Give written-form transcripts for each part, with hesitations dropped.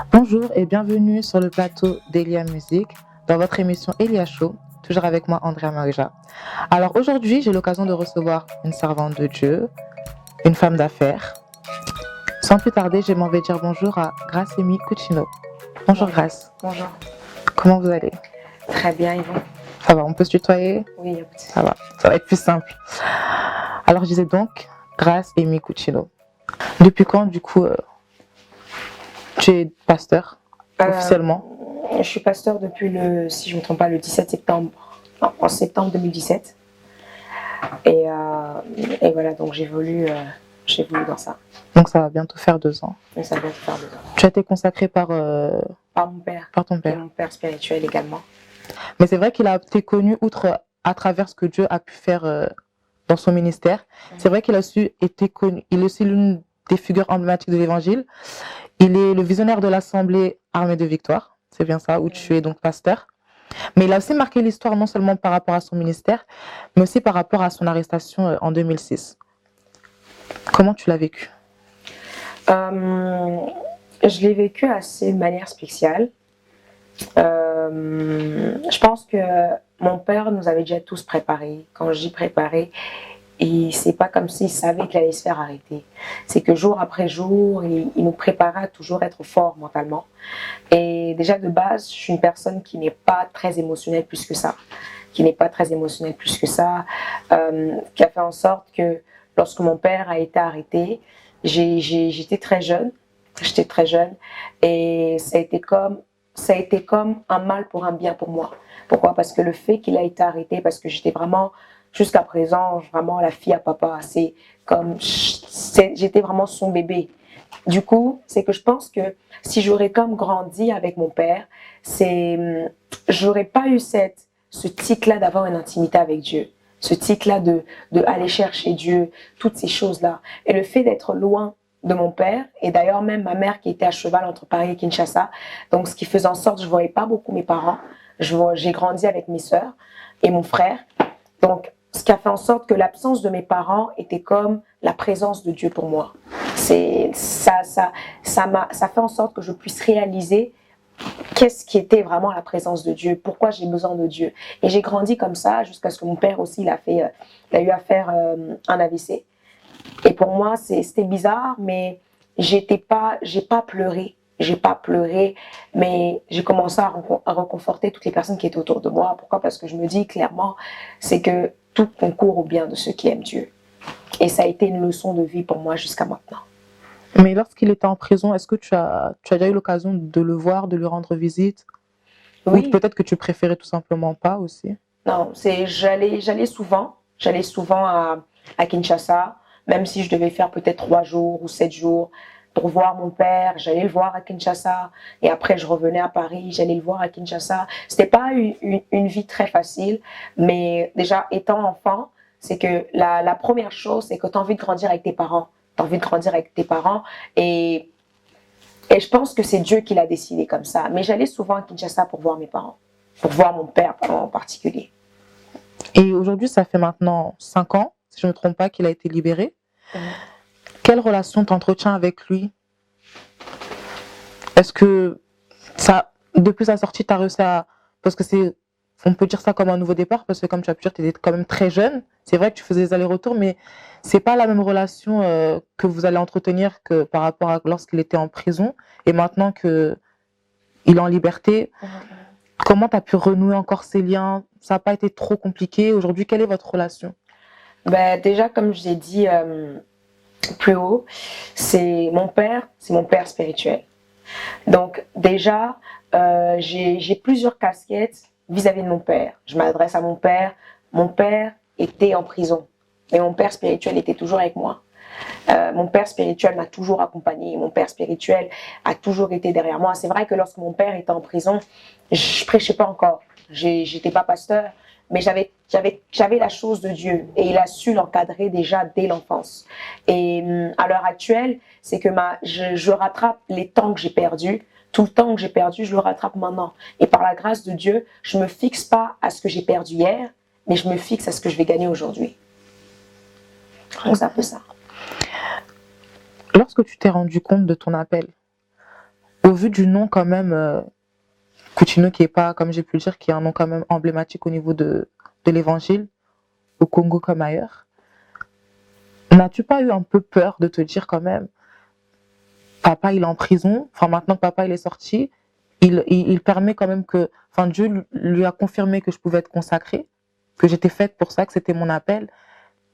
Bonjour et bienvenue sur le plateau d'Elia Musique dans votre émission Elia Show, toujours avec moi Andrea Marija. Alors aujourd'hui, j'ai l'occasion de recevoir une servante de Dieu, une femme d'affaires. Sans plus tarder, je m'en vais dire bonjour à Grace-Amy Cucino. Bonjour Grace. Bonjour. Comment vous allez? Très bien, Yvon. Ça va, on peut se tutoyer? Oui, ça va être plus simple. Alors je disais donc Grace-Amy Cucino. Depuis quand du coup tu es pasteur officiellement? Je suis pasteur depuis si je ne me trompe pas, le 17 septembre. Non, en septembre 2017. Et voilà, donc j'évolue dans ça. Donc ça va bientôt faire 2 ans. Et ça va bientôt faire 2 ans. Tu as été consacré par mon père. Par ton Qui est père. mon père spirituel également. Mais c'est vrai qu'il a été connu outre à travers ce que Dieu a pu faire dans son ministère. C'est vrai qu'il a aussi été connu. Il est aussi l'une des figures emblématiques de l'Évangile. Il est le visionnaire de l'Assemblée Armée de Victoire. C'est bien ça, où tu es donc pasteur. Mais il a aussi marqué l'histoire non seulement par rapport à son ministère, mais aussi par rapport à son arrestation en 2006. Comment tu l'as vécu? Je l'ai vécu assez de manière spéciale. Je pense que mon père nous avait déjà tous préparés. Quand je dis préparés, et c'est pas comme s'il savait qu'il allait se faire arrêter. C'est que jour après jour, il nous préparait à toujours être fort mentalement. Et déjà de base, je suis une personne qui n'est pas très émotionnelle plus que ça. Qui a fait en sorte que lorsque mon père a été arrêté, j'étais très jeune. Et ça a été comme un mal pour un bien pour moi. Pourquoi? Parce que le fait qu'il a été arrêté, parce que j'étais vraiment, jusqu'à présent, vraiment la fille à papa. J'étais vraiment son bébé. Du coup, c'est que je pense que si j'aurais comme grandi avec mon père, j'aurais pas eu ce tic-là d'avoir une intimité avec Dieu. Ce tic-là de aller chercher Dieu, toutes ces choses-là. Et le fait d'être loin de mon père, et d'ailleurs même ma mère qui était à cheval entre Paris et Kinshasa, donc ce qui faisait en sorte que je voyais pas beaucoup mes parents. J'ai grandi avec mes sœurs et mon frère. Donc, ce qui a fait en sorte que l'absence de mes parents était comme la présence de Dieu pour moi. Ça fait en sorte que je puisse réaliser qu'est-ce qui était vraiment la présence de Dieu, pourquoi j'ai besoin de Dieu. Et j'ai grandi comme ça jusqu'à ce que mon père aussi, il a eu à faire un AVC. Et pour moi, c'était bizarre, mais j'ai pas pleuré. Mais j'ai commencé à reconforter toutes les personnes qui étaient autour de moi. Pourquoi? Parce que je me dis clairement, c'est que tout concourt au bien de ceux qui aiment Dieu. Et ça a été une leçon de vie pour moi jusqu'à maintenant. Mais lorsqu'il était en prison, est-ce que tu as déjà eu l'occasion de le voir, de lui rendre visite? Oui. Ou peut-être que tu préférais tout simplement pas aussi? Non, j'allais souvent à Kinshasa, même si je devais faire peut-être 3 jours ou 7 jours pour voir mon père. J'allais le voir à Kinshasa et après je revenais à Paris, j'allais le voir à Kinshasa. C'était pas une vie très facile, mais déjà étant enfant, c'est que la première chose, c'est que tu as envie de grandir avec tes parents. Et je pense que c'est Dieu qui l'a décidé comme ça. Mais j'allais souvent à Kinshasa pour voir mes parents, pour voir mon père en particulier. Et aujourd'hui, ça fait maintenant 5 ans, si je ne me trompe pas, qu'il a été libéré. Quelle relation t'entretiens avec lui? Est-ce que depuis sa sortie, tu as réussi à... Parce que on peut dire ça comme un nouveau départ, parce que comme tu as pu dire, tu étais quand même très jeune. C'est vrai que tu faisais des allers-retours, mais c'est pas la même relation que vous allez entretenir que par rapport à lorsqu'il était en prison. Et maintenant qu'il est en liberté, comment tu as pu renouer encore ces liens? Ça n'a pas été trop compliqué. Aujourd'hui, quelle est votre relation? Déjà, comme je l'ai dit plus haut, c'est mon père spirituel. Donc déjà, j'ai plusieurs casquettes vis-à-vis de mon père. Je m'adresse à mon père. Mon père était en prison, mais mon père spirituel était toujours avec moi. Mon père spirituel m'a toujours accompagné. Mon père spirituel a toujours été derrière moi. C'est vrai que lorsque mon père était en prison, je prêchais pas encore. J'étais pas pasteur, mais j'avais la chose de Dieu et il a su l'encadrer déjà dès l'enfance. Et à l'heure actuelle, c'est que je rattrape les temps que j'ai perdus. Tout le temps que j'ai perdu, je le rattrape maintenant. Et par la grâce de Dieu, je me fixe pas à ce que j'ai perdu hier, mais je me fixe à ce que je vais gagner aujourd'hui. Donc c'est un peu ça. Lorsque tu t'es rendu compte de ton appel, au vu du nom quand même, Coutinho, qui est pas, comme j'ai pu le dire, qui est un nom quand même emblématique au niveau de l'évangile, au Congo comme ailleurs, n'as-tu pas eu un peu peur de te dire quand même, papa il est en prison, enfin maintenant que papa il est sorti, il permet quand même que, enfin Dieu lui a confirmé que je pouvais être consacrée, que j'étais faite pour ça, que c'était mon appel,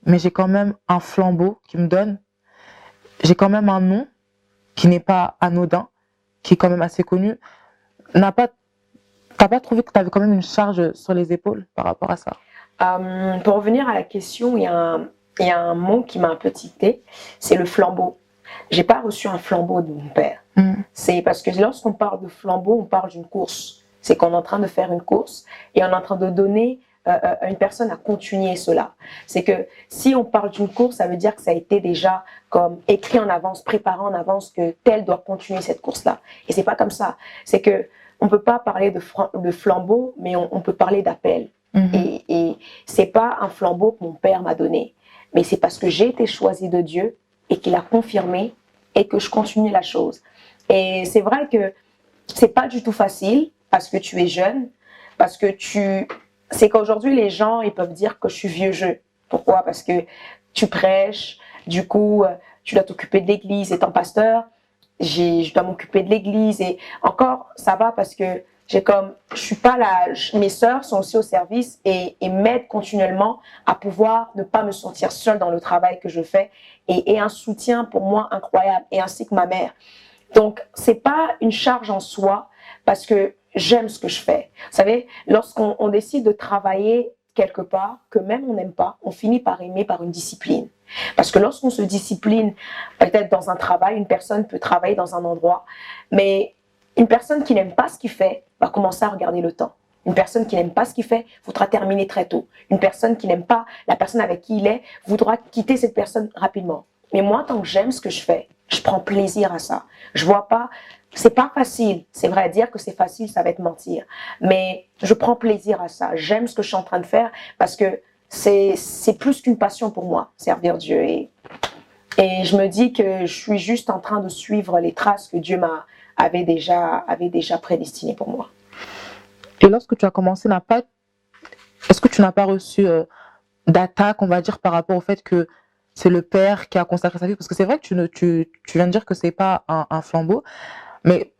mais j'ai quand même un flambeau qui me donne, j'ai quand même un nom qui n'est pas anodin, qui est quand même assez connu. T'as pas trouvé que tu avais quand même une charge sur les épaules par rapport à ça? Pour revenir à la question, il y a un mot qui m'a un peu titillé, c'est le flambeau. J'ai pas reçu un flambeau de mon père. C'est parce que lorsqu'on parle de flambeau, on parle d'une course. C'est qu'on est en train de faire une course et on est en train de donner à une personne à continuer cela. C'est que si on parle d'une course, ça veut dire que ça a été déjà comme écrit en avance, préparé en avance que tel doit continuer cette course-là. Et c'est pas comme ça. C'est que on peut pas parler de flambeau, mais on peut parler d'appel. Et c'est pas un flambeau que mon père m'a donné, mais c'est parce que j'ai été choisie de Dieu et qu'il a confirmé et que je continue la chose. Et c'est vrai que c'est pas du tout facile parce que tu es jeune, parce que c'est qu'aujourd'hui les gens ils peuvent dire que je suis vieux jeu. Pourquoi? Parce que tu prêches, du coup tu dois t'occuper de l'église étant pasteur. Je dois m'occuper de l'église et encore ça va parce que je suis pas là, mes sœurs sont aussi au service et m'aident continuellement à pouvoir ne pas me sentir seule dans le travail que je fais et un soutien pour moi incroyable et ainsi que ma mère. Donc c'est pas une charge en soi parce que j'aime ce que je fais. Vous savez, lorsqu'on décide de travailler quelque part que même on n'aime pas, on finit par aimer par une discipline. Parce que lorsqu'on se discipline, peut-être dans un travail, une personne peut travailler dans un endroit, mais une personne qui n'aime pas ce qu'il fait va commencer à regarder le temps. Une personne qui n'aime pas ce qu'il fait voudra terminer très tôt. Une personne qui n'aime pas la personne avec qui il est voudra quitter cette personne rapidement. Mais moi, tant que j'aime ce que je fais, je prends plaisir à ça. Je vois pas, c'est pas facile. C'est vrai, dire que c'est facile, ça va être mentir. Mais je prends plaisir à ça. J'aime ce que je suis en train de faire parce que c'est plus qu'une passion pour moi, servir Dieu. Et je me dis que je suis juste en train de suivre les traces que Dieu avait déjà prédestinées pour moi. Et lorsque tu as commencé, est-ce que tu n'as pas reçu d'attaque, on va dire, par rapport au fait que c'est le père qui a consacré sa vie? Parce que c'est vrai que tu viens de dire que c'est pas un flambeau, mais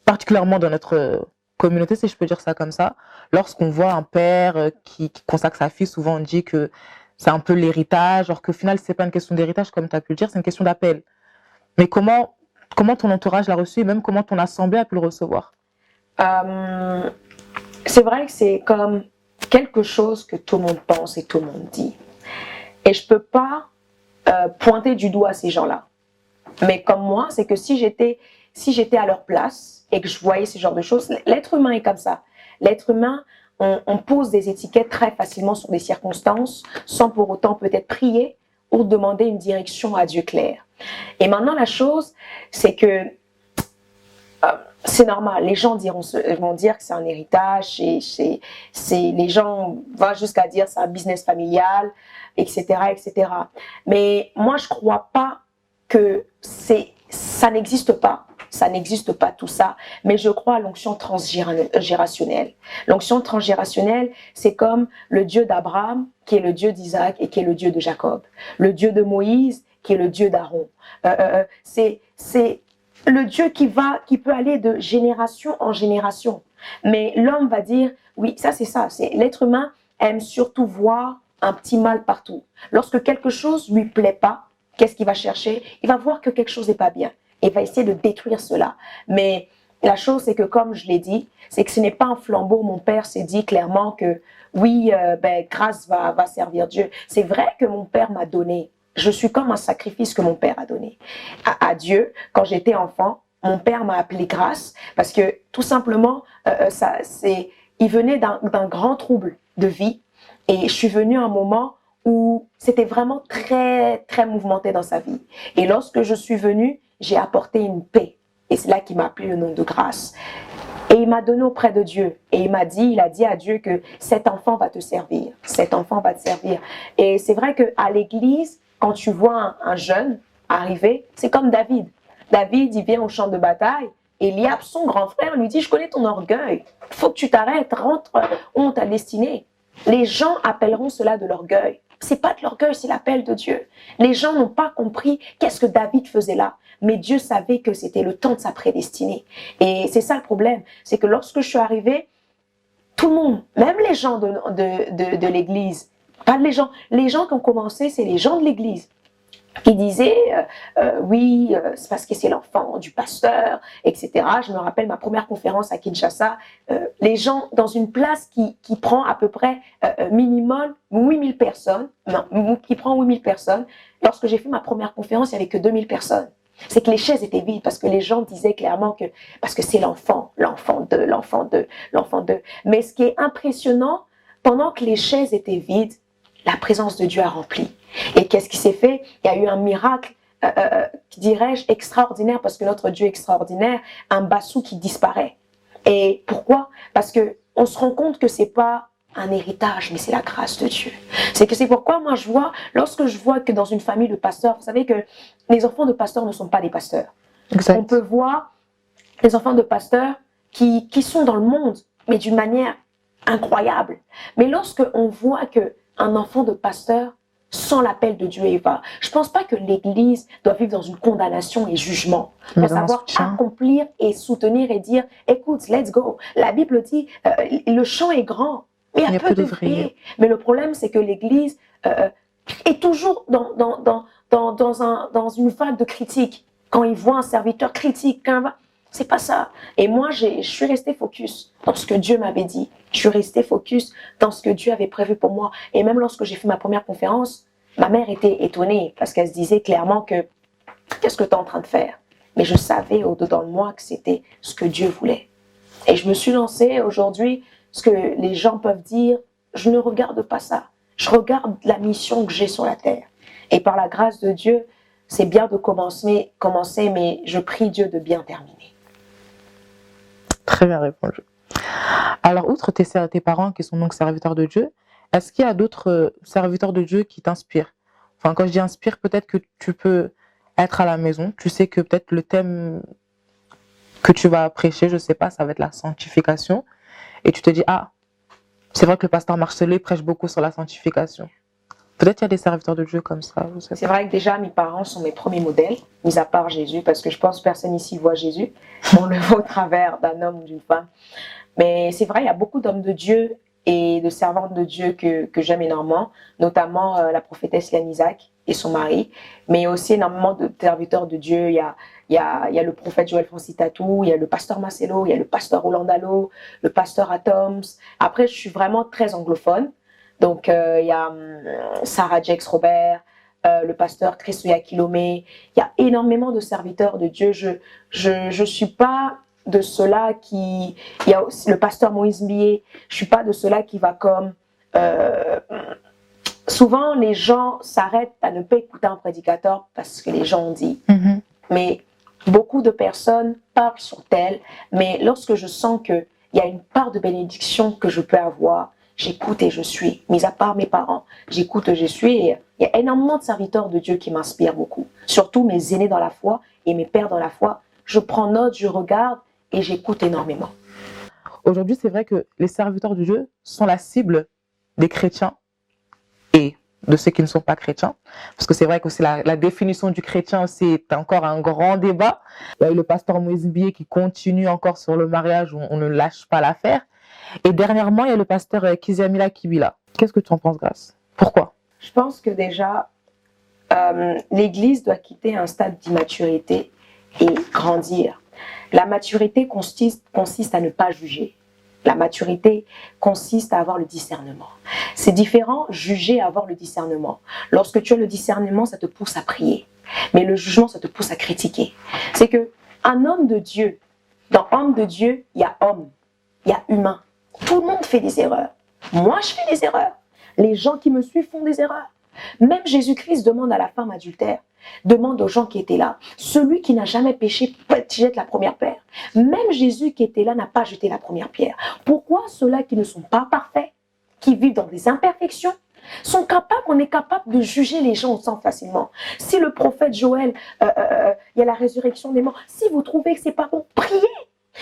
particulièrement dans notre communauté, si je peux dire ça comme ça, lorsqu'on voit un père qui consacre sa fille, souvent on dit que c'est un peu l'héritage, alors qu'au final, c'est pas une question d'héritage, comme tu as pu le dire, c'est une question d'appel. Mais comment ton entourage l'a reçu et même comment ton assemblée a pu le recevoir? C'est vrai que c'est comme quelque chose que tout le monde pense et tout le monde dit. Et je peux pas pointer du doigt ces gens-là. Mais comme moi, c'est que si j'étais à leur place et que je voyais ce genre de choses, l'être humain est comme ça. L'être humain, on pose des étiquettes très facilement sur des circonstances sans pour autant peut-être prier ou demander une direction à Dieu claire. Et maintenant, la chose, c'est que c'est normal. Les gens vont dire que c'est un héritage, les gens vont jusqu'à dire que c'est un business familial, etc., etc. Mais moi, je crois pas que ça n'existe pas. Ça n'existe pas tout ça, mais je crois à l'onction transgénérationnelle. L'onction transgénérationnelle, c'est comme le Dieu d'Abraham, qui est le Dieu d'Isaac et qui est le Dieu de Jacob. Le Dieu de Moïse, qui est le Dieu d'Aaron. C'est le Dieu qui peut aller de génération en génération. Mais l'homme va dire, oui, ça c'est ça. L'être humain aime surtout voir un petit mal partout. Lorsque quelque chose lui plaît pas, qu'est-ce qu'il va chercher? Il va voir que quelque chose n'est pas bien. Et il va essayer de détruire cela. Mais la chose, c'est que comme je l'ai dit, c'est que ce n'est pas un flambeau. Mon père s'est dit clairement que oui, grâce va servir Dieu. C'est vrai que mon père m'a donné. Je suis comme un sacrifice que mon père a donné à Dieu. Quand j'étais enfant, mon père m'a appelé grâce parce que tout simplement, il venait d'un grand trouble de vie. Et je suis venue à un moment où c'était vraiment très, très mouvementé dans sa vie. Et lorsque je suis venue, j'ai apporté une paix. Et c'est là qu'il m'a appelé le nom de grâce. Et il m'a donné auprès de Dieu. Et il a dit à Dieu que cet enfant va te servir. Cet enfant va te servir. Et c'est vrai qu'à l'église, quand tu vois un jeune arriver, c'est comme David. David, il vient au champ de bataille. Eliab, son grand frère, lui dit, je connais ton orgueil. Il faut que tu t'arrêtes, rentre où on t'a destiné. Les gens appelleront cela de l'orgueil. C'est pas de l'orgueil, c'est l'appel de Dieu. Les gens n'ont pas compris qu'est-ce que David faisait là. Mais Dieu savait que c'était le temps de sa prédestinée. Et c'est ça le problème. C'est que lorsque je suis arrivée, tout le monde, même les gens de l'église, pas les gens qui ont commencé, c'est les gens de l'église qui disaient oui, c'est parce que c'est l'enfant du pasteur, etc. Je me rappelle ma première conférence à Kinshasa, les gens dans une place qui prend à peu près minimum 8000 personnes, non, qui prend 8000 personnes. Lorsque j'ai fait ma première conférence, il n'y avait que 2000 personnes. C'est que les chaises étaient vides parce que les gens disaient clairement que parce que c'est l'enfant d'eux. Mais ce qui est impressionnant, pendant que les chaises étaient vides, la présence de Dieu a rempli. Et qu'est-ce qui s'est fait? Il y a eu un miracle, dirais-je, extraordinaire, parce que notre Dieu est extraordinaire, un bassou qui disparaît. Et pourquoi? Parce que on se rend compte que c'est pas un héritage, mais c'est la grâce de Dieu. C'est pourquoi moi je vois, lorsque je vois que dans une famille de pasteurs, vous savez que les enfants de pasteurs ne sont pas des pasteurs. Exact. On peut voir les enfants de pasteurs qui sont dans le monde, mais d'une manière incroyable. Mais lorsque on voit que un enfant de pasteur sans l'appel de Dieu et va. Je ne pense pas que l'Église doit vivre dans une condamnation et jugement. Elle doit savoir accomplir et soutenir et dire, écoute, let's go. La Bible dit, le champ est grand, mais il y a peu d'ouvriers. Mais le problème, c'est que l'Église est toujours dans une vague de critique. Quand il voit un serviteur critique, c'est pas ça. Et moi, je suis restée focus dans ce que Dieu m'avait dit. Je suis restée focus dans ce que Dieu avait prévu pour moi. Et même lorsque j'ai fait ma première conférence, ma mère était étonnée parce qu'elle se disait clairement que qu'est-ce que tu es en train de faire? Mais je savais au-dedans de moi que c'était ce que Dieu voulait. Et je me suis lancée aujourd'hui, ce que les gens peuvent dire, je ne regarde pas ça. Je regarde la mission que j'ai sur la terre. Et par la grâce de Dieu, c'est bien de commencer, mais je prie Dieu de bien terminer. Très bien répondu. Alors, outre tes parents qui sont donc serviteurs de Dieu, est-ce qu'il y a d'autres serviteurs de Dieu qui t'inspirent? Enfin, quand je dis inspire, peut-être que tu peux être à la maison, tu sais que peut-être le thème que tu vas prêcher, je sais pas, ça va être la sanctification, et tu te dis, ah, c'est vrai que le pasteur Marcelé prêche beaucoup sur la sanctification. Peut-être qu'il y a des serviteurs de Dieu comme ça. C'est vrai que déjà, mes parents sont mes premiers modèles, mis à part Jésus, parce que je pense que personne ici voit Jésus. On le voit au travers d'un homme ou d'une femme. Mais c'est vrai, il y a beaucoup d'hommes de Dieu et de servantes de Dieu que j'aime énormément, notamment la prophétesse Lynn Isaac et son mari, mais aussi énormément de serviteurs de Dieu. Il y a le prophète Joël Francis Tatou, il y a le pasteur Marcelo, il y a le pasteur Roland Dallot, le pasteur Atoms. Après, je suis vraiment très anglophone. Donc, il y a Sarah Jakes Robert, le pasteur Christouya Kilomé. Il y a énormément de serviteurs de Dieu. Je suis pas de ceux-là qui... Il y a aussi le pasteur Moïse Mbié. Je suis pas de ceux-là qui va comme... souvent, les gens s'arrêtent à ne pas écouter un prédicateur parce que les gens ont dit. Mm-hmm. Mais beaucoup de personnes parlent sur tel. Mais lorsque je sens qu'il y a une part de bénédiction que je peux avoir, j'écoute et je suis. Mis à part mes parents, j'écoute et je suis. Et il y a énormément de serviteurs de Dieu qui m'inspirent beaucoup. Surtout mes aînés dans la foi et mes pères dans la foi. Je prends note, je regarde et j'écoute énormément. Aujourd'hui, c'est vrai que les serviteurs de Dieu sont la cible des chrétiens et de ceux qui ne sont pas chrétiens. Parce que c'est vrai que c'est la définition du chrétien, c'est encore un grand débat. Il y a eu le pasteur Moïse Mbié qui continue encore sur le mariage, où on ne lâche pas l'affaire. Et dernièrement, il y a le pasteur Kiziamila Kibila. Qu'est-ce que tu en penses, Grâce? Pourquoi? Je pense que déjà, l'Église doit quitter un stade d'immaturité et grandir. La maturité consiste à ne pas juger. La maturité consiste à avoir le discernement. C'est différent, juger et avoir le discernement. Lorsque tu as le discernement, ça te pousse à prier. Mais le jugement, ça te pousse à critiquer. C'est qu'un homme de Dieu, dans homme de Dieu, il y a homme, il y a humain. Tout le monde fait des erreurs. Moi, je fais des erreurs. Les gens qui me suivent font des erreurs. Même Jésus-Christ demande à la femme adultère, demande aux gens qui étaient là, celui qui n'a jamais péché, jette la première pierre. Même Jésus qui était là n'a pas jeté la première pierre. Pourquoi ceux-là qui ne sont pas parfaits, qui vivent dans des imperfections, sont capables, on est capable de juger les gens autant facilement. Si le prophète Joël, il y a la résurrection des morts, si vous trouvez que c'est pas bon, priez.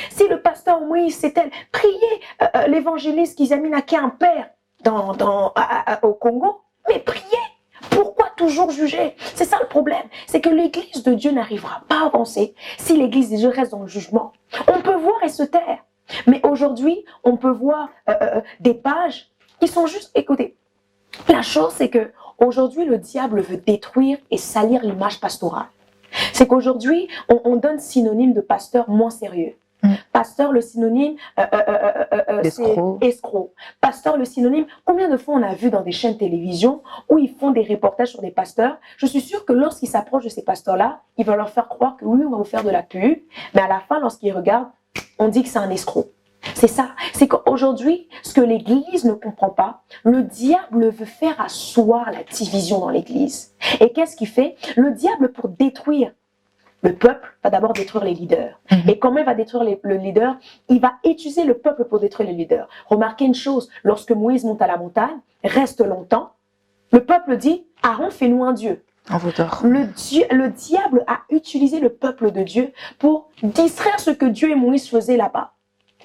Si le pasteur Moïse, c'est elle, priez. L'évangéliste Kizami qui a un père au Congo, mais priez. Pourquoi toujours juger? C'est ça le problème. C'est que l'église de Dieu n'arrivera pas à avancer si l'église de Dieu reste dans le jugement. On peut voir et se taire. Mais aujourd'hui, on peut voir des pages qui sont juste... Écoutez, la chose, c'est que aujourd'hui, le diable veut détruire et salir l'image pastorale. C'est qu'aujourd'hui, on donne synonyme de pasteur moins sérieux. Pasteur, le synonyme, c'est escroc. Pasteur, le synonyme, combien de fois on a vu dans des chaînes télévision où ils font des reportages sur des pasteurs? Je suis sûre que lorsqu'ils s'approchent de ces pasteurs-là, ils vont leur faire croire que oui, on va vous faire de la pub. Mais à la fin, lorsqu'ils regardent, on dit que c'est un escroc. C'est ça. C'est qu'aujourd'hui, ce que l'Église ne comprend pas, le diable veut faire asseoir la division dans l'Église. Et qu'est-ce qu'il fait? Le diable, pour détruire le peuple, va d'abord détruire les leaders. Et comment il va détruire le leader? Il va utiliser le peuple pour détruire les leaders. Remarquez une chose, lorsque Moïse monte à la montagne, reste longtemps, le peuple dit, Aaron, fais-nous un Dieu. Le diable a utilisé le peuple de Dieu pour distraire ce que Dieu et Moïse faisaient là-bas.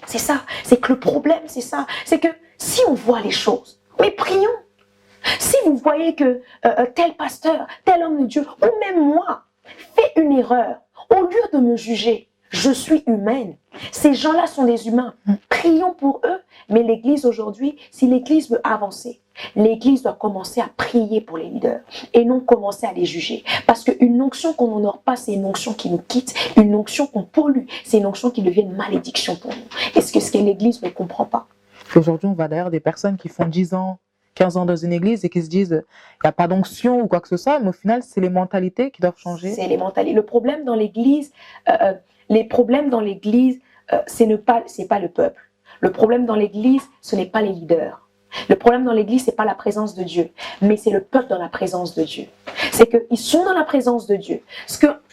C'est ça, c'est que le problème, c'est ça. C'est que si on voit les choses, mais prions. Si vous voyez que tel pasteur, tel homme de Dieu, ou même moi, fait une erreur, au lieu de me juger, je suis humaine. Ces gens-là sont des humains. Prions pour eux. Mais l'Église aujourd'hui, si l'Église veut avancer, l'Église doit commencer à prier pour les leaders et non commencer à les juger. Parce qu'une onction qu'on n'honore pas, c'est une onction qui nous quitte, une onction qu'on pollue, c'est une onction qui devient une malédiction pour nous. Et ce que l'Église ne comprend pas. Aujourd'hui, on va derrière des personnes qui font 10 ans, 15 ans dans une église et qui se disent il n'y a pas d'onction ou quoi que ce soit, mais au final, c'est les mentalités qui doivent changer. C'est les mentalités. Le problème dans l'église, c'est pas le peuple. Le problème dans l'église, ce n'est pas les leaders. Le problème dans l'église, c'est pas la présence de Dieu, mais c'est le peuple dans la présence de Dieu. C'est qu'ils sont dans la présence de Dieu.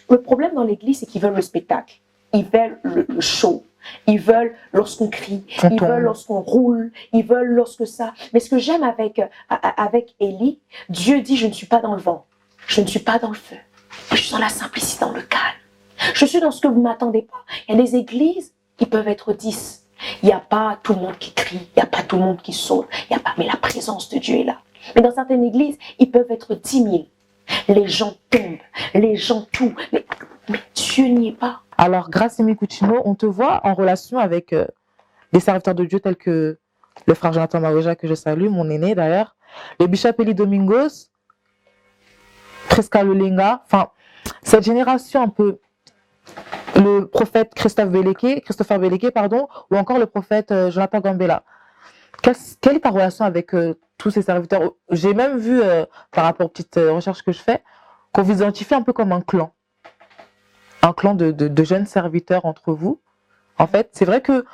Le problème dans l'église, c'est qu'ils veulent le spectacle. Ils veulent le show. Ils veulent lorsqu'on crie, ils veulent lorsqu'on roule, ils veulent lorsque ça. Mais ce que j'aime avec Élie, Dieu dit, je ne suis pas dans le vent, je ne suis pas dans le feu, je suis dans la simplicité, dans le calme. Je suis dans ce que vous ne m'attendez pas. Il y a des églises qui peuvent être 10. Il n'y a pas tout le monde qui crie, il n'y a pas tout le monde qui saute, mais la présence de Dieu est là. Mais dans certaines églises, ils peuvent être 10 000. Les gens tombent, les gens tout. Mais Dieu n'y est pas. Alors, grâce à Mikuchino, on te voit en relation avec des serviteurs de Dieu tels que le frère Jonathan Maroja, que je salue, mon aîné d'ailleurs, le bishop Eli Domingos, Presca Lulinga, enfin, cette génération un peu, le prophète Christopher Beleke, ou encore le prophète Jonathan Gambela. Quelle est ta relation avec tous ces serviteurs? J'ai même vu, par rapport aux petites recherches que je fais, qu'on vous identifie un peu comme un clan de jeunes serviteurs entre vous. En fait, c'est vrai que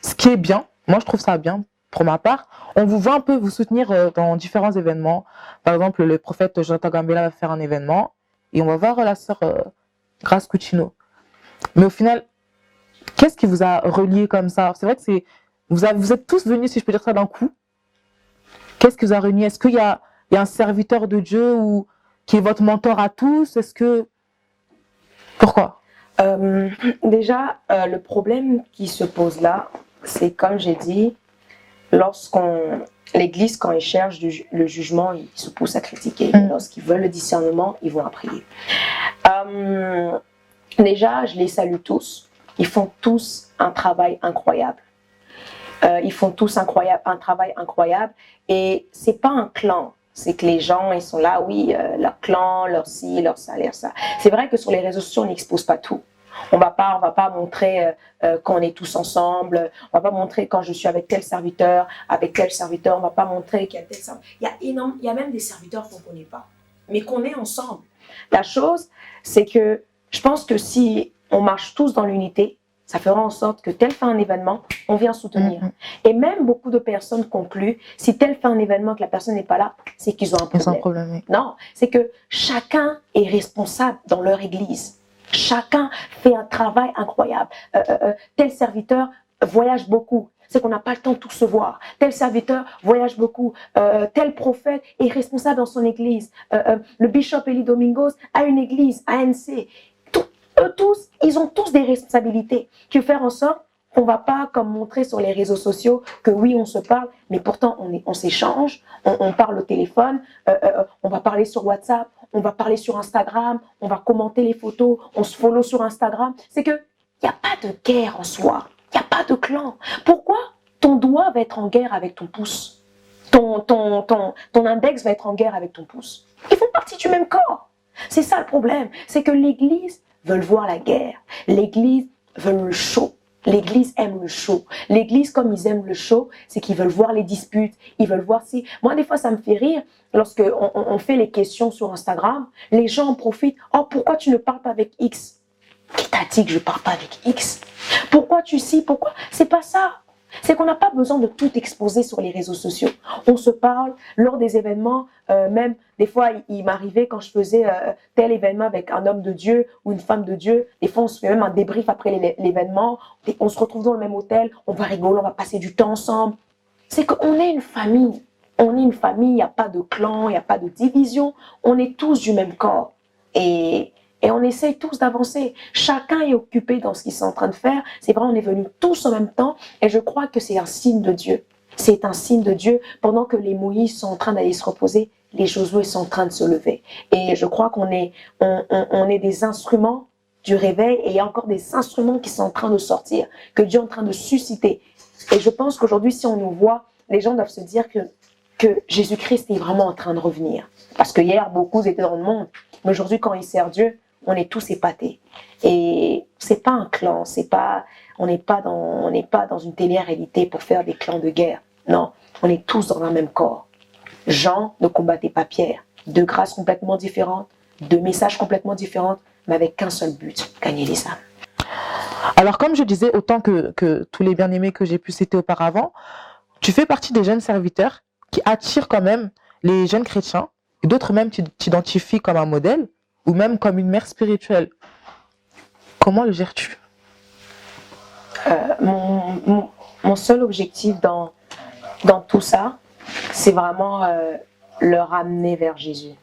ce qui est bien, moi je trouve ça bien pour ma part, on vous voit un peu vous soutenir dans différents événements. Par exemple, le prophète Jonathan Gambela va faire un événement et on va voir la sœur Grace Cucino. Mais au final, qu'est-ce qui vous a relié comme ça? C'est vrai que vous êtes tous venus, si je peux dire ça, d'un coup. Qu'est-ce qui vous a relié? Est-ce qu'il y a un serviteur de Dieu qui est votre mentor à tous? Pourquoi? Déjà, le problème qui se pose là, c'est comme j'ai dit, l'Église, quand ils cherchent le jugement, ils se poussent à critiquer. Lorsqu'ils veulent le discernement, ils vont à prier. Déjà, je les salue tous. Ils font tous un travail incroyable. Ils font tous un travail incroyable. Et c'est pas un clan. C'est que les gens, ils sont là, oui, leur clan, leur ci, leur ça, leur ça. C'est vrai que sur les réseaux sociaux, on n'expose pas tout. On va pas montrer qu'on est tous ensemble. On va pas montrer quand je suis avec tel serviteur. On va pas montrer qu'il y a tel serviteur. Il y a même des serviteurs qu'on connaît pas, mais qu'on est ensemble. La chose, c'est que je pense que si on marche tous dans l'unité, ça fera en sorte que tel fait un événement, on vient soutenir. Et même beaucoup de personnes concluent, si tel fait un événement que la personne n'est pas là, c'est qu'ils ont un problème. Oui. Non, c'est que chacun est responsable dans leur église. Chacun fait un travail incroyable. Tel serviteur voyage beaucoup. c'est qu'on n'a pas le temps de tout se voir. Tel serviteur voyage beaucoup. Tel prophète est responsable dans son église. Le bishop Eli Domingos a une église, ANC. Eux tous, ils ont tous des responsabilités qui font en sorte qu'on ne va pas comme montrer sur les réseaux sociaux que oui, on se parle, mais pourtant on s'échange, on parle au téléphone, on va parler sur WhatsApp, on va parler sur Instagram, on va commenter les photos, on se follow sur Instagram. C'est que il n'y a pas de guerre en soi, il n'y a pas de clan. Pourquoi ton doigt va être en guerre avec ton pouce? Ton index va être en guerre avec ton pouce. Ils font partie du même corps. C'est ça le problème, c'est que l'Église veut voir la guerre, l'Église veut le show. L'Église aime le show. L'Église, comme ils aiment le show, c'est qu'ils veulent voir les disputes, ils veulent voir si... Moi, des fois, ça me fait rire, lorsque on fait les questions sur Instagram, les gens en profitent. « Oh, pourquoi tu ne parles pas avec X ?» Qui t'a dit que je ne parle pas avec X? Pourquoi tu sais? Pourquoi? C'est pas ça. C'est qu'on n'a pas besoin de tout exposer sur les réseaux sociaux. On se parle lors des événements, même des fois il m'arrivait quand je faisais tel événement avec un homme de Dieu ou une femme de Dieu, des fois on se fait même un débrief après l'événement, on se retrouve dans le même hôtel, on va rigoler, on va passer du temps ensemble. C'est qu'on est une famille. On est une famille, il n'y a pas de clan, il n'y a pas de division, on est tous du même corps. Et on essaye tous d'avancer. Chacun est occupé dans ce qu'il est en train de faire. C'est vrai, on est venus tous en même temps. Et je crois que c'est un signe de Dieu. C'est un signe de Dieu. Pendant que les Moïse sont en train d'aller se reposer, les Josué sont en train de se lever. Et je crois qu'on est, on est des instruments du réveil. Et il y a encore des instruments qui sont en train de sortir, que Dieu est en train de susciter. Et je pense qu'aujourd'hui, si on nous voit, les gens doivent se dire que Jésus-Christ est vraiment en train de revenir. Parce que hier, beaucoup étaient dans le monde. Mais aujourd'hui, quand ils servent Dieu, on est tous épatés. Et c'est pas un clan, on n'est pas dans une télé-réalité pour faire des clans de guerre. Non, on est tous dans un même corps. Jean ne combattait pas Pierre. Deux grâces complètement différentes, deux messages complètement différents, mais avec qu'un seul but, gagner les âmes. Alors, comme je disais, autant que tous les bien-aimés que j'ai pu citer auparavant, tu fais partie des jeunes serviteurs qui attirent quand même les jeunes chrétiens, et d'autres même t'identifient comme un modèle, ou même comme une mère spirituelle. Comment le gères-tu? Mon seul objectif dans tout ça, c'est vraiment leur ramener vers Jésus.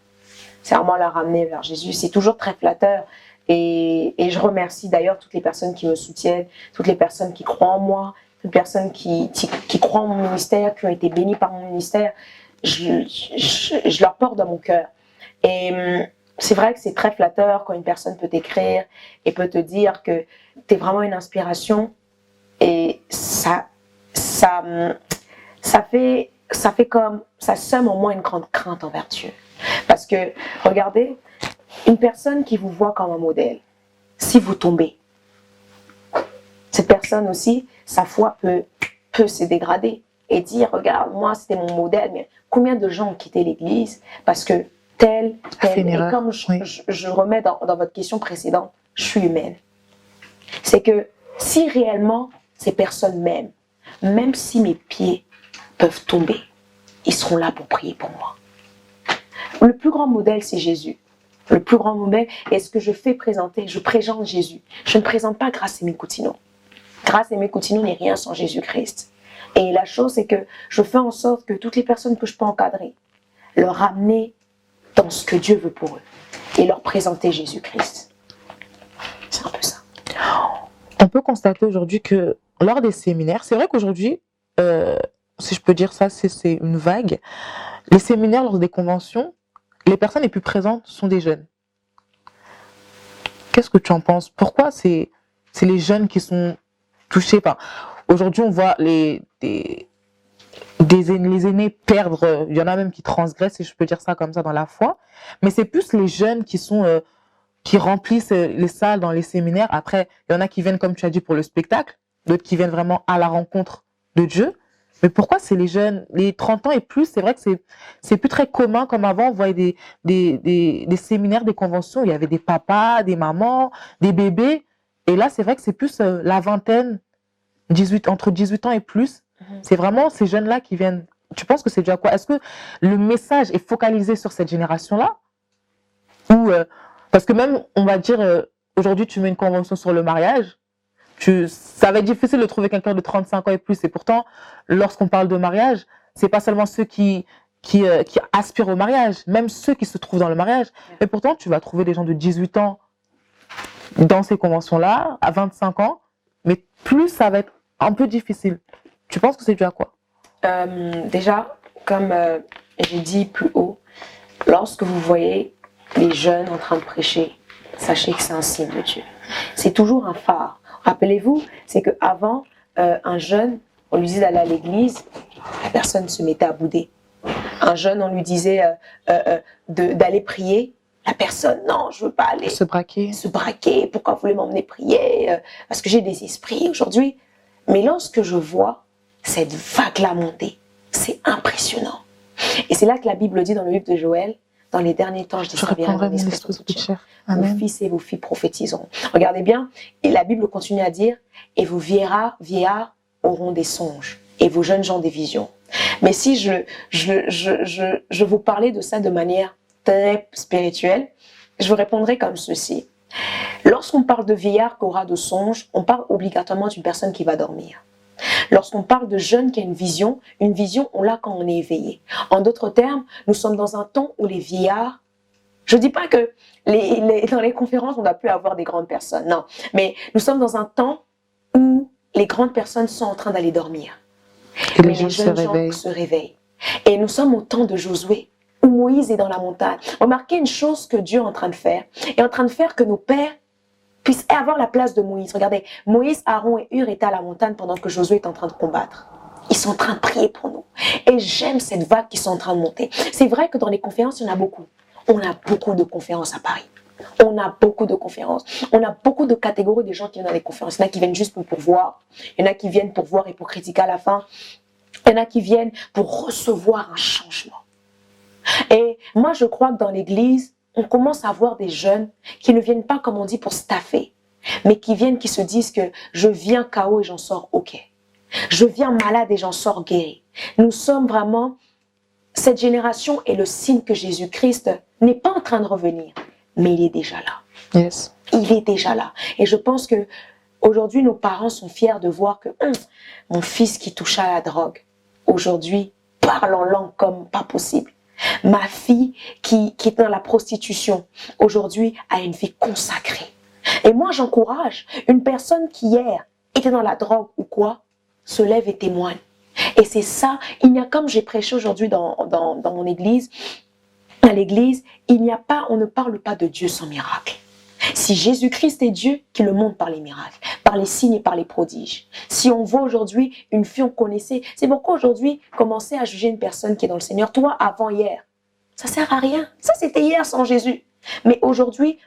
C'est vraiment leur ramener vers Jésus. C'est toujours très flatteur. Et je remercie d'ailleurs toutes les personnes qui me soutiennent, toutes les personnes qui croient en moi, toutes les personnes qui croient en mon ministère, qui ont été bénies par mon ministère. Je leur porte dans mon cœur. Et c'est vrai que c'est très flatteur quand une personne peut t'écrire et peut te dire que tu es vraiment une inspiration. Et ça fait comme, ça sème en moi une grande crainte envers Dieu. Parce que, regardez, une personne qui vous voit comme un modèle, si vous tombez, cette personne aussi, sa foi peut se dégrader et dire, regarde, moi c'était mon modèle, mais combien de gens ont quitté l'église parce que tel, et comme je remets dans votre question précédente, je suis humaine. C'est que si réellement ces personnes m'aiment, même si mes pieds peuvent tomber, ils seront là pour prier pour moi. Le plus grand modèle, c'est Jésus. Le plus grand modèle, et ce que je fais présenter, je présente Jésus. Je ne présente pas Grâce Aimée Coutinho. Grâce Aimée Coutinho n'est rien sans Jésus-Christ. Et la chose, c'est que je fais en sorte que toutes les personnes que je peux encadrer, leur ramener dans ce que Dieu veut pour eux et leur présenter Jésus-Christ. C'est un peu ça. On peut constater aujourd'hui que lors des séminaires, c'est vrai qu'aujourd'hui, si je peux dire ça, c'est une vague. Les séminaires, lors des conventions, les personnes les plus présentes sont des jeunes. Qu'est-ce que tu en penses? Pourquoi c'est les jeunes qui sont touchés par... Aujourd'hui, on voit les aînés perdre, il y en a même qui transgressent, si je peux dire ça comme ça, dans la foi, mais c'est plus les jeunes qui remplissent les salles dans les séminaires. Après, il y en a qui viennent, comme tu as dit, pour le spectacle, d'autres qui viennent vraiment à la rencontre de Dieu. Mais pourquoi c'est les jeunes, les 30 ans et plus? C'est vrai que c'est plus très commun comme avant. On voyait des séminaires, des conventions où il y avait des papas, des mamans, des bébés. Et là, c'est vrai que c'est plus la vingtaine, entre 18 ans et plus. C'est vraiment ces jeunes-là qui viennent. Tu penses que c'est dû à quoi? Est-ce que le message est focalisé sur cette génération-là? Ou parce que même, on va dire, aujourd'hui, tu mets une convention sur le mariage, ça va être difficile de trouver quelqu'un de 35 ans et plus. Et pourtant, lorsqu'on parle de mariage, c'est pas seulement ceux qui aspirent au mariage, même ceux qui se trouvent dans le mariage. Et pourtant, tu vas trouver des gens de 18 ans dans ces conventions-là, à 25 ans, mais plus ça va être un peu difficile. Tu penses que c'est dû à quoi? Déjà, comme j'ai dit plus haut, lorsque vous voyez les jeunes en train de prêcher, sachez que c'est un signe de Dieu. C'est toujours un phare. Rappelez-vous, c'est qu'avant, un jeune, on lui disait d'aller à l'église, la personne se mettait à bouder. Un jeune, on lui disait d'aller prier, la personne, non, je veux pas aller. Se braquer. Se braquer, pourquoi vous voulez m'emmener prier? Parce que j'ai des esprits aujourd'hui. Mais lorsque je vois cette vague-là monter, c'est impressionnant. Et c'est là que la Bible dit dans le livre de Joël, dans les derniers temps, je répandrai mon esprit sur toute chair. Amen. Vos fils et vos filles prophétiseront. Regardez bien, et la Bible continue à dire, et vos vieillards auront des songes, et vos jeunes gens des visions. Mais si je vous parlais de ça de manière très spirituelle, je vous répondrai comme ceci. Lorsqu'on parle de vieillard qui aura de songes, on parle obligatoirement d'une personne qui va dormir. Lorsqu'on parle de jeune qui a une vision, on l'a quand on est éveillé. En d'autres termes, nous sommes dans un temps où les vieillards, je ne dis pas que dans les conférences, on n'a pu avoir des grandes personnes, non. Mais nous sommes dans un temps où les grandes personnes sont en train d'aller dormir. Et mais les jeunes gens se réveillent. Et nous sommes au temps de Josué, où Moïse est dans la montagne. Remarquez une chose que Dieu est en train de faire. Il est en train de faire que nos pères puissent avoir la place de Moïse. Regardez, Moïse, Aaron et Hur étaient à la montagne pendant que Josué est en train de combattre. Ils sont en train de prier pour nous. Et j'aime cette vague qui sont en train de monter. C'est vrai que dans les conférences, il y en a beaucoup. On a beaucoup de conférences à Paris. On a beaucoup de conférences. On a beaucoup de catégories de gens qui viennent dans les conférences. Il y en a qui viennent juste pour voir. Il y en a qui viennent pour voir et pour critiquer à la fin. Il y en a qui viennent pour recevoir un changement. Et moi, je crois que dans l'église, on commence à voir des jeunes qui ne viennent pas, comme on dit, pour staffer, mais qui viennent, qui se disent que je viens KO et j'en sors OK. Je viens malade et j'en sors guéri. Nous sommes vraiment... Cette génération est le signe que Jésus-Christ n'est pas en train de revenir, mais il est déjà là. Yes. Il est déjà là. Et je pense que aujourd'hui, nos parents sont fiers de voir que mon fils qui touche à la drogue, aujourd'hui, parle en langue comme pas possible. Ma fille qui est dans la prostitution, aujourd'hui, a une vie consacrée. Et moi, j'encourage une personne qui hier était dans la drogue ou quoi, se lève et témoigne. Et c'est ça, il n'y a, comme j'ai prêché aujourd'hui dans mon église, à l'église, on ne parle pas de Dieu sans miracle. Si Jésus-Christ est Dieu, qu'il le montre par les miracles, par les signes et par les prodiges. Si on voit aujourd'hui une fille, on connaissait. C'est pourquoi aujourd'hui, commencer à juger une personne qui est dans le Seigneur, toi, avant hier, ça sert à rien. Ça, c'était hier sans Jésus. Mais aujourd'hui,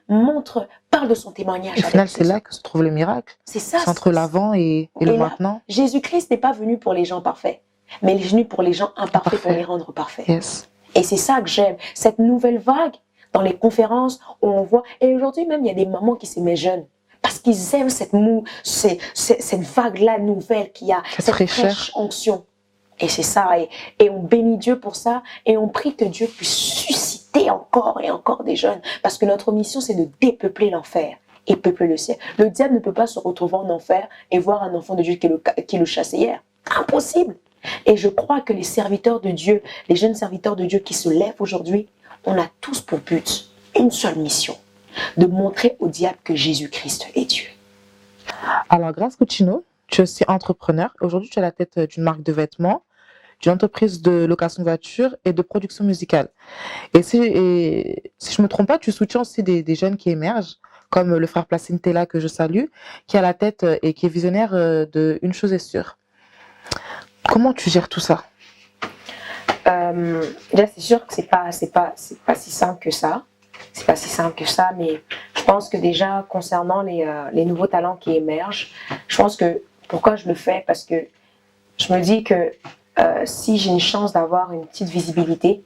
parle de son témoignage. Au final, c'est là que se trouve le miracle. C'est ça. C'est entre l'avant et le maintenant. Jésus-Christ n'est pas venu pour les gens parfaits, mais il est venu pour les gens imparfaits pour les rendre parfaits. Yes. Et c'est ça que j'aime. Cette nouvelle vague, dans les conférences, où on voit... Et aujourd'hui, même, il y a des mamans qui s'aimaient jeunes. Parce qu'ils aiment cette vague-là nouvelle qu'il y a. Cette fraîche onction. Et c'est ça. Et on bénit Dieu pour ça. Et on prie que Dieu puisse susciter encore et encore des jeunes. Parce que notre mission, c'est de dépeupler l'enfer et peupler le ciel. Le diable ne peut pas se retrouver en enfer et voir un enfant de Dieu qui le chassait hier. Impossible. Et je crois que les serviteurs de Dieu, les jeunes serviteurs de Dieu qui se lèvent aujourd'hui, on a tous pour but une seule mission, de montrer au diable que Jésus-Christ est Dieu. Alors, Grace Coutinho, tu es aussi entrepreneur. Aujourd'hui, tu es à la tête d'une marque de vêtements, d'une entreprise de location de voitures et de production musicale. Et si je ne me trompe pas, tu soutiens aussi des jeunes qui émergent, comme le frère Placine Tella, que je salue, qui est à la tête et qui est visionnaire de Une chose est sûre. Comment tu gères tout ça? Déjà, c'est sûr que c'est pas si simple que ça. C'est pas si simple que ça, mais je pense que déjà, concernant les nouveaux talents qui émergent, je pense que, pourquoi je le fais? Parce que je me dis que si j'ai une chance d'avoir une petite visibilité,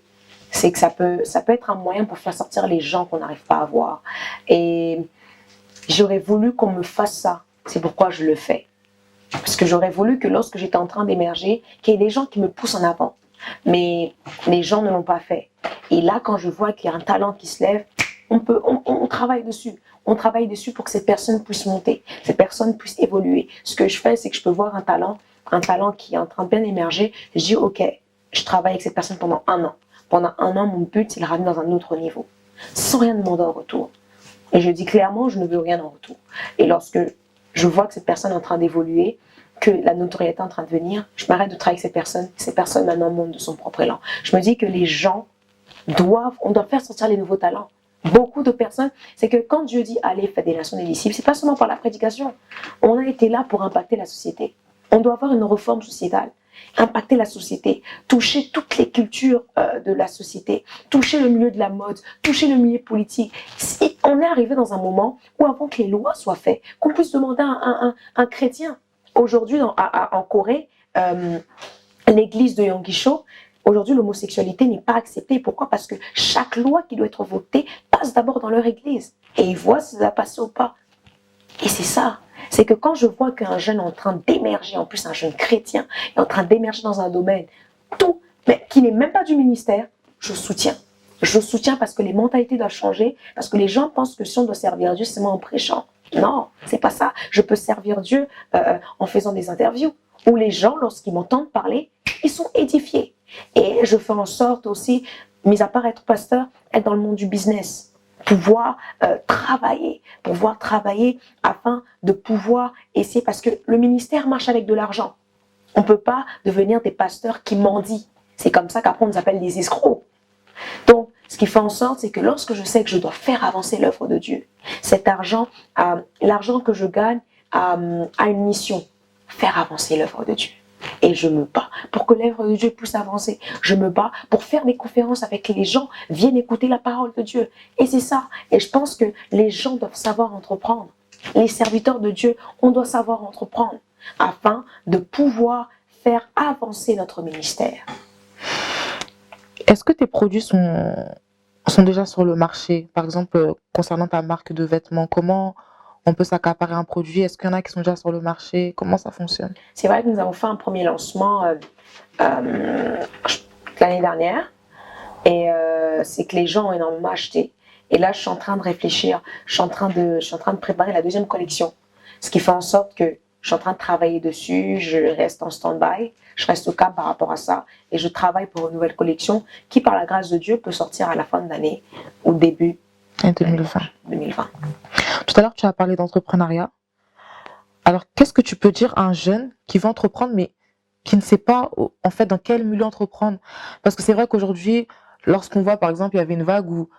c'est que ça peut être un moyen pour faire sortir les gens qu'on n'arrive pas à voir. Et j'aurais voulu qu'on me fasse ça. C'est pourquoi je le fais. Parce que j'aurais voulu que lorsque j'étais en train d'émerger, qu'il y ait des gens qui me poussent en avant. Mais les gens ne l'ont pas fait. Et là, quand je vois qu'il y a un talent qui se lève, on travaille dessus. on travaille dessus pour que cette personne puisse monter, cette personne puisse évoluer. Ce que je fais, c'est que je peux voir un talent qui est en train de bien émerger. Je dis, ok, je travaille avec cette personne pendant 1 an. Pendant 1 an, mon but, c'est de le ramener dans un autre niveau, sans rien demander en retour. Et je dis clairement, je ne veux rien en retour. Et lorsque je vois que cette personne est en train d'évoluer, que la notoriété est en train de venir, je m'arrête de travailler avec ces personnes. Ces personnes maintenant montent de son propre élan. Je me dis que les gens on doit faire sortir les nouveaux talents. Beaucoup de personnes, c'est que quand Dieu dit allez, faites des nations des disciples, c'est pas seulement par la prédication. On a été là pour impacter la société. On doit avoir une réforme sociétale, impacter la société, toucher toutes les cultures de la société, toucher le milieu de la mode, toucher le milieu politique. On est arrivé dans un moment où avant que les lois soient faites, qu'on puisse demander à un chrétien. Aujourd'hui, en Corée, l'église de Yonggi-cho, aujourd'hui, l'homosexualité n'est pas acceptée. Pourquoi? Parce que chaque loi qui doit être votée passe d'abord dans leur église. Et ils voient si ça va passer ou pas. Et c'est ça. C'est que quand je vois qu'un jeune est en train d'émerger, en plus un jeune chrétien, est en train d'émerger dans un domaine, mais qui n'est même pas du ministère, je soutiens. Je soutiens parce que les mentalités doivent changer, parce que les gens pensent que si on doit servir Dieu, c'est moi en prêchant. Non, c'est pas ça. Je peux servir Dieu en faisant des interviews, où les gens, lorsqu'ils m'entendent parler, ils sont édifiés. Et je fais en sorte aussi, mis à part être pasteur, être dans le monde du business, pouvoir travailler afin de pouvoir essayer, parce que le ministère marche avec de l'argent. On ne peut pas devenir des pasteurs qui mendient. C'est comme ça qu'après on nous appelle des escrocs. Donc, ce qui fait en sorte, c'est que lorsque je sais que je dois faire avancer l'œuvre de Dieu, cet argent, l'argent que je gagne a une mission, faire avancer l'œuvre de Dieu. Et je me bats pour que l'œuvre de Dieu puisse avancer. Je me bats pour faire des conférences avec les gens, viennent écouter la parole de Dieu. Et c'est ça. Et je pense que les gens doivent savoir entreprendre. Les serviteurs de Dieu, on doit savoir entreprendre afin de pouvoir faire avancer notre ministère. Est-ce que tes produits sont déjà sur le marché? Par exemple, concernant ta marque de vêtements, comment on peut s'accaparer un produit? Est-ce qu'il y en a qui sont déjà sur le marché? Comment ça fonctionne? C'est vrai que nous avons fait un premier lancement l'année dernière et c'est que les gens ont énormément acheté. Et là, je suis en train de réfléchir, je suis en train de préparer la deuxième collection. Ce qui fait en sorte que je suis en train de travailler dessus, je reste en stand-by, je reste au calme par rapport à ça et je travaille pour une nouvelle collection qui, par la grâce de Dieu, peut sortir à la fin de l'année ou début 2020. Tout à l'heure, tu as parlé d'entrepreneuriat. Alors, qu'est-ce que tu peux dire à un jeune qui veut entreprendre, mais qui ne sait pas, en fait, dans quel milieu entreprendre? Parce que c'est vrai qu'aujourd'hui, lorsqu'on voit, par exemple, il y avait une vague où,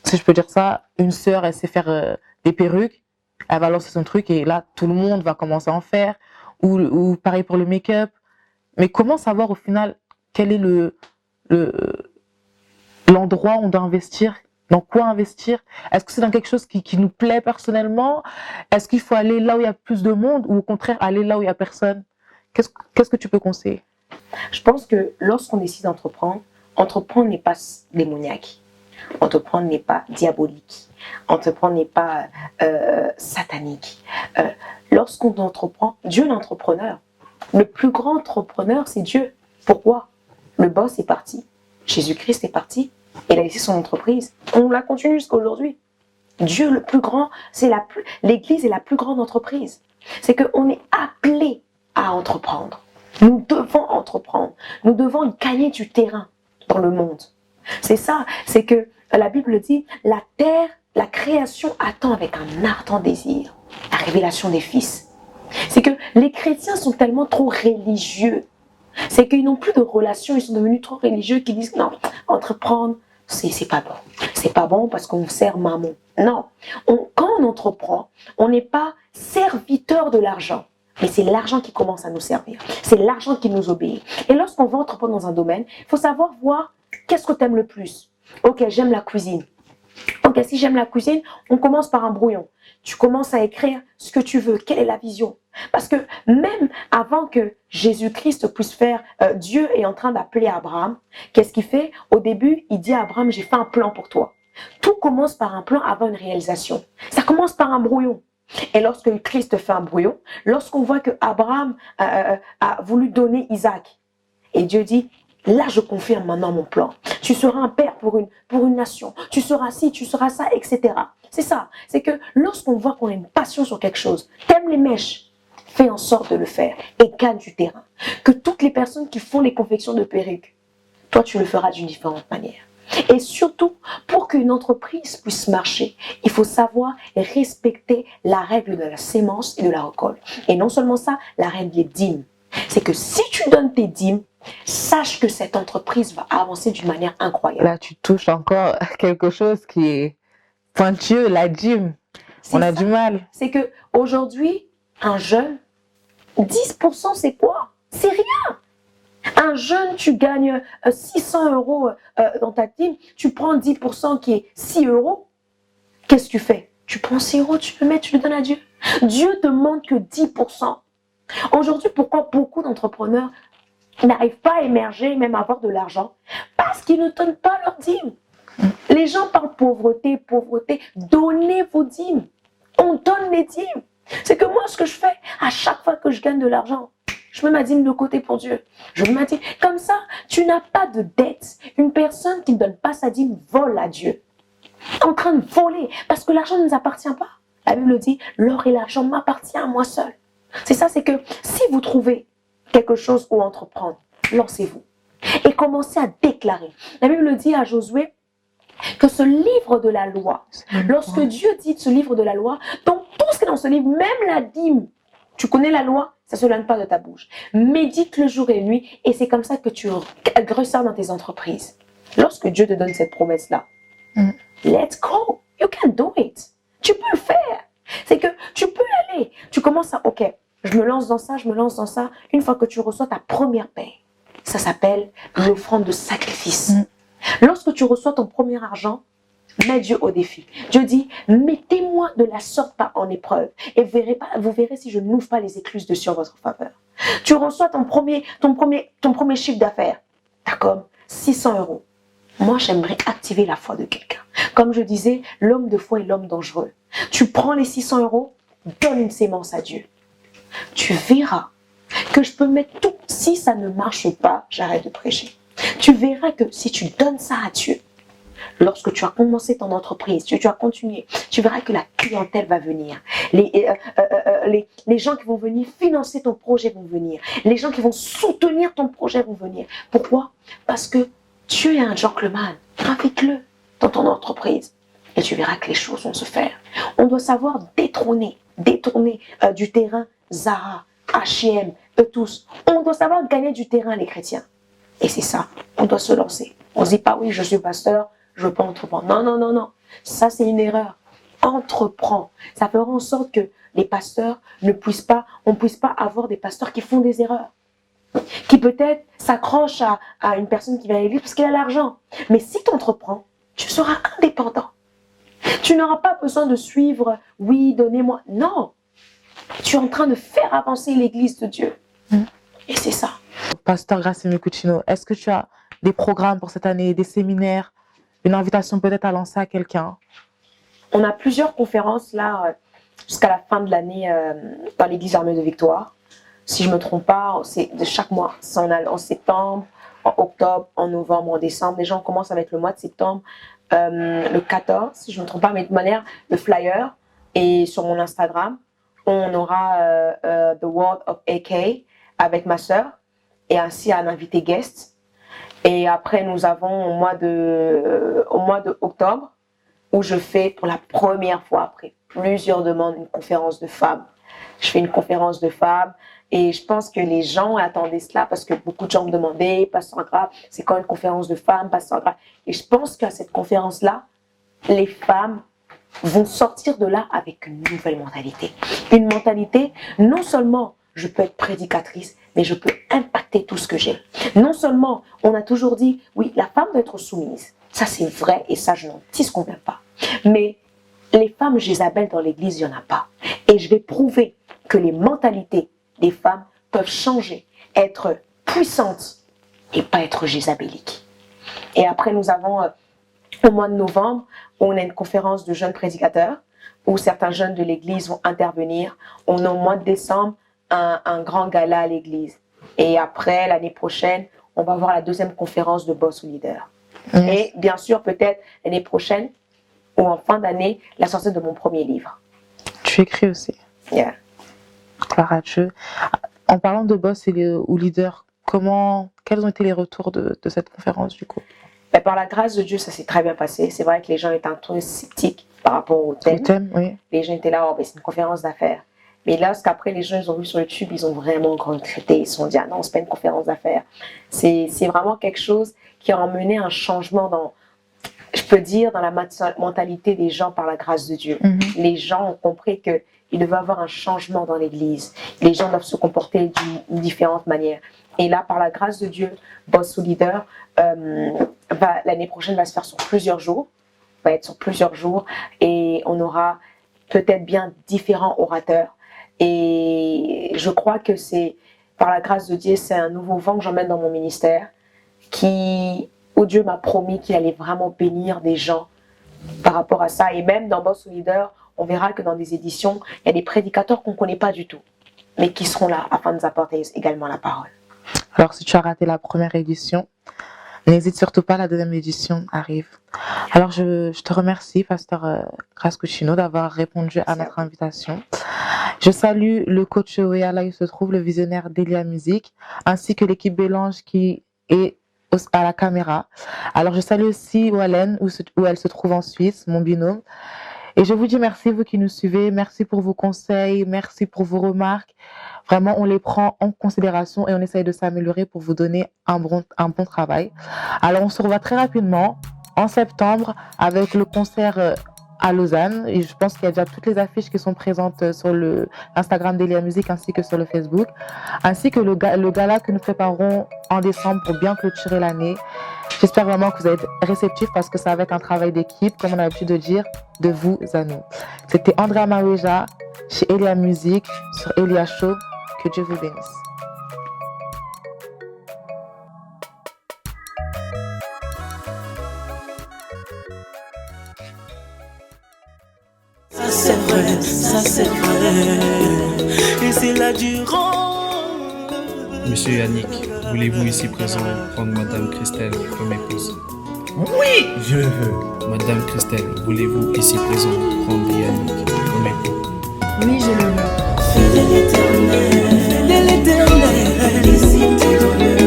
si je peux dire ça, une sœur, elle sait faire des perruques, elle va lancer son truc et là, tout le monde va commencer à en faire. Ou pareil pour le make-up. Mais comment savoir au final quel est l'endroit où on doit investir? Dans quoi investir? Est-ce que c'est dans quelque chose qui nous plaît personnellement? Est-ce qu'il faut aller là où il y a plus de monde ou au contraire aller là où il n'y a personne? Qu'est-ce que tu peux conseiller? Je pense que lorsqu'on décide d'entreprendre, entreprendre n'est pas démoniaque. Entreprendre n'est pas diabolique. Entreprendre n'est pas satanique. Lorsqu'on entreprend, Dieu est l'entrepreneur. Le plus grand entrepreneur, c'est Dieu. Pourquoi? Le boss est parti. Jésus-Christ est parti. Il a laissé son entreprise. On la continue jusqu'à aujourd'hui. Dieu le plus grand, l'Église est la plus grande entreprise. C'est qu'on est appelé à entreprendre. Nous devons entreprendre. Nous devons gagner du terrain dans le monde. C'est ça, c'est que la Bible dit, la terre, la création attend avec un ardent désir la révélation des fils. C'est que les chrétiens sont tellement trop religieux. C'est qu'ils n'ont plus de relation, ils sont devenus trop religieux qu'ils disent non, entreprendre, c'est pas bon. C'est pas bon parce qu'on sert maman. Non, quand on entreprend, on n'est pas serviteur de l'argent. Mais c'est l'argent qui commence à nous servir. C'est l'argent qui nous obéit. Et lorsqu'on va entreprendre dans un domaine, il faut savoir voir qu'est-ce que tu aimes le plus. Ok, j'aime la cuisine. Ok, si j'aime la cuisine, on commence par un brouillon. Tu commences à écrire ce que tu veux. Quelle est la vision? Parce que même avant que Jésus-Christ puisse faire, Dieu est en train d'appeler Abraham. Qu'est-ce qu'il fait? Au début, il dit à Abraham, j'ai fait un plan pour toi. Tout commence par un plan avant une réalisation. Ça commence par un brouillon. Et lorsque Christ fait un brouillon, lorsqu'on voit que Abraham a voulu donner Isaac, et Dieu dit, Là, je confirme maintenant mon plan. Tu seras un père pour une nation. Tu seras ci, tu seras ça, etc. C'est ça. C'est que lorsqu'on voit qu'on a une passion sur quelque chose, t'aimes les mèches, fais en sorte de le faire et gagne du terrain. Que toutes les personnes qui font les confections de perruques, toi, tu le feras d'une différente manière. Et surtout, pour qu'une entreprise puisse marcher, il faut savoir respecter la règle de la sémence et de la récolte. Et non seulement ça, la règle des dîmes. C'est que si tu donnes tes dîmes, sache que cette entreprise va avancer d'une manière incroyable. Là, tu touches encore quelque chose qui est pointueux, la dîme. On a du mal. C'est que aujourd'hui, un jeune, 10% c'est quoi? C'est rien. Un jeune, tu gagnes 600 euros dans ta dîme, tu prends 10% qui est 6 euros. Qu'est-ce que tu fais? Tu prends 6 euros, tu le mets, tu le donnes à Dieu. Dieu demande que 10%. Aujourd'hui, pourquoi beaucoup d'entrepreneurs n'arrivent pas à émerger, même à avoir de l'argent? Parce qu'ils ne donnent pas leur dîme. Les gens parlent pauvreté, pauvreté. Donnez vos dîmes. On donne les dîmes. C'est que moi, ce que je fais, à chaque fois que je gagne de l'argent, je mets ma dîme de côté pour Dieu. Je mets ma dîme. Comme ça, tu n'as pas de dette. Une personne qui ne donne pas sa dîme vole à Dieu. En train de voler. Parce que l'argent ne nous appartient pas. La Bible dit, l'or et l'argent m'appartiennent à moi seul. C'est ça, c'est que si vous trouvez quelque chose où entreprendre, lancez-vous. Et commencez à déclarer. La Bible dit à Josué que ce livre de la loi, lorsque Dieu dit ce livre de la loi, donc tout ce qui est dans ce livre, même la dîme, tu connais la loi, ça ne se lâche pas de ta bouche. Médite le jour et nuit et c'est comme ça que tu ressors dans tes entreprises. Lorsque Dieu te donne cette promesse-là, let's go, you can do it. Tu peux le faire. C'est que tu peux aller. Tu commences à, ok, je me lance dans ça, je me lance dans ça. Une fois que tu reçois ta première paie, ça s'appelle l'offrande de sacrifice. Lorsque tu reçois ton premier argent, mets Dieu au défi. Dieu dit, mettez-moi de la sorte pas en épreuve et vous verrez si je n'ouvre pas les écluses de sur votre faveur. Tu reçois ton premier chiffre d'affaires. D'accord, 600 euros. Moi, j'aimerais activer la foi de quelqu'un. Comme je disais, l'homme de foi est l'homme dangereux. Tu prends les 600 euros, donne une sémence à Dieu. Tu verras que je peux mettre tout. Si ça ne marche pas, j'arrête de prêcher. Tu verras que si tu donnes ça à Dieu, lorsque tu as commencé ton entreprise, tu as continué, tu verras que la clientèle va venir. Les gens qui vont venir financer ton projet vont venir. Les gens qui vont soutenir ton projet vont venir. Pourquoi? Parce que Dieu est un gentleman. Invite-le dans ton entreprise. Et tu verras que les choses vont se faire. On doit savoir détourner du terrain Zara, H&M, eux tous. On doit savoir gagner du terrain, les chrétiens. Et c'est ça, on doit se lancer. On ne se dit pas, oui, je suis pasteur, je ne veux pas entreprendre. Non, non, non, non. Ça, c'est une erreur. Entreprends. Ça fera en sorte que les pasteurs on ne puisse pas avoir des pasteurs qui font des erreurs. Qui peut-être s'accrochent à une personne qui vient à l'église parce qu'elle a l'argent. Mais si tu entreprends, tu seras indépendant. Tu n'auras pas besoin de suivre, oui, donnez-moi. Non. Tu es en train de faire avancer l'église de Dieu. Et c'est ça. Pasteur Gracime Cucino, est-ce que tu as des programmes pour cette année, des séminaires, une invitation peut-être à lancer à quelqu'un? On a plusieurs conférences là jusqu'à la fin de l'année dans l'église Armée de Victoire. Si je ne me trompe pas, c'est de chaque mois. Ça, on a en septembre, en octobre, en novembre, en décembre. Déjà, on commence avec le mois de septembre, le 14, si je ne me trompe pas, mais de toute manière, le flyer. Et sur mon Instagram, on aura The World of AK avec ma sœur et ainsi un invité guest. Et après, nous avons au mois de octobre, où je fais pour la première fois, après plusieurs demandes, une conférence de femmes. Je fais une conférence de femmes et je pense que les gens attendaient cela parce que beaucoup de gens me demandaient, Pasteur Grave, c'est quand une conférence de femmes, Pasteur Grave. Et je pense qu'à cette conférence-là, les femmes vont sortir de là avec une nouvelle mentalité. Une mentalité, non seulement je peux être prédicatrice, mais je peux impacter tout ce que j'ai. Non seulement, on a toujours dit, oui, la femme doit être soumise. Ça, c'est vrai et ça, je n'en disconviens pas. Mais les femmes Jézabel dans l'église, il n'y en a pas. Et je vais prouver que les mentalités des femmes peuvent changer, être puissantes et pas être jézabéliques. Et après, nous avons, au mois de novembre, on a une conférence de jeunes prédicateurs où certains jeunes de l'église vont intervenir. On a au mois de décembre un grand gala à l'église. Et après, l'année prochaine, on va avoir la deuxième conférence de Boss ou Leader. Yes. Et bien sûr, peut-être l'année prochaine ou en fin d'année, la sortie de mon premier livre. Tu écris aussi. Yeah. Gloire à Dieu. En parlant de boss ou leader, quels ont été les retours de cette conférence du coup? Ben, par la grâce de Dieu, ça s'est très bien passé. C'est vrai que les gens étaient un peu sceptiques par rapport au thème. Le thème, oui. Les gens étaient là, oh, ben, c'est une conférence d'affaires. Mais là, ce qu'après les gens ils ont vu sur YouTube, ils ont vraiment regretté. Ils se sont dit, ah non, c'est pas une conférence d'affaires. C'est vraiment quelque chose qui a emmené un changement dans, je peux dire, dans la mentalité des gens par la grâce de Dieu. Mm-hmm. Les gens ont compris qu'il devait y avoir un changement dans l'Église. Les gens doivent se comporter d'une différente manière. Et là, par la grâce de Dieu, Boss ou Leader, l'année prochaine va se faire sur plusieurs jours. Va être sur plusieurs jours. Et on aura peut-être bien différents orateurs. Et je crois que c'est, par la grâce de Dieu, c'est un nouveau vent que j'emmène dans mon ministère, où Dieu m'a promis qu'il allait vraiment bénir des gens par rapport à ça. Et même dans Boss ou Leader, on verra que dans des éditions, il y a des prédicateurs qu'on ne connaît pas du tout, mais qui seront là afin de nous apporter également la parole. Alors, si tu as raté la première édition, n'hésite surtout pas, la deuxième édition arrive. Alors, je te remercie, Pasteur Grace Cucino, d'avoir répondu à notre invitation. Je salue le coach OEA, là où il se trouve, le visionnaire d'Elia Music, ainsi que l'équipe Bélange qui est à la caméra. Alors, je salue aussi Wallen, où elle se trouve en Suisse, mon binôme. Et je vous dis merci, vous qui nous suivez. Merci pour vos conseils, merci pour vos remarques. Vraiment, on les prend en considération et on essaye de s'améliorer pour vous donner un bon travail. Alors, on se revoit très rapidement en septembre avec le concert à Lausanne. Et je pense qu'il y a déjà toutes les affiches qui sont présentes sur l'Instagram d'Elia Music ainsi que sur le Facebook. Ainsi que le gala que nous préparons en décembre pour bien clôturer l'année. J'espère vraiment que vous allez être réceptifs parce que ça va être un travail d'équipe, comme on a l'habitude de dire, de vous à nous. C'était Andrea Maweja chez Elia Music sur Elia Show. Que Dieu vous bénisse. Ça c'est vrai, et c'est là durant. Monsieur Yannick, voulez-vous ici présent prendre Madame Christelle comme épouse? Oui, je le veux. Madame Christelle, voulez-vous ici présent prendre Yannick comme époux? Oui, je le veux. Fais de l'éternel, ici tu donnes.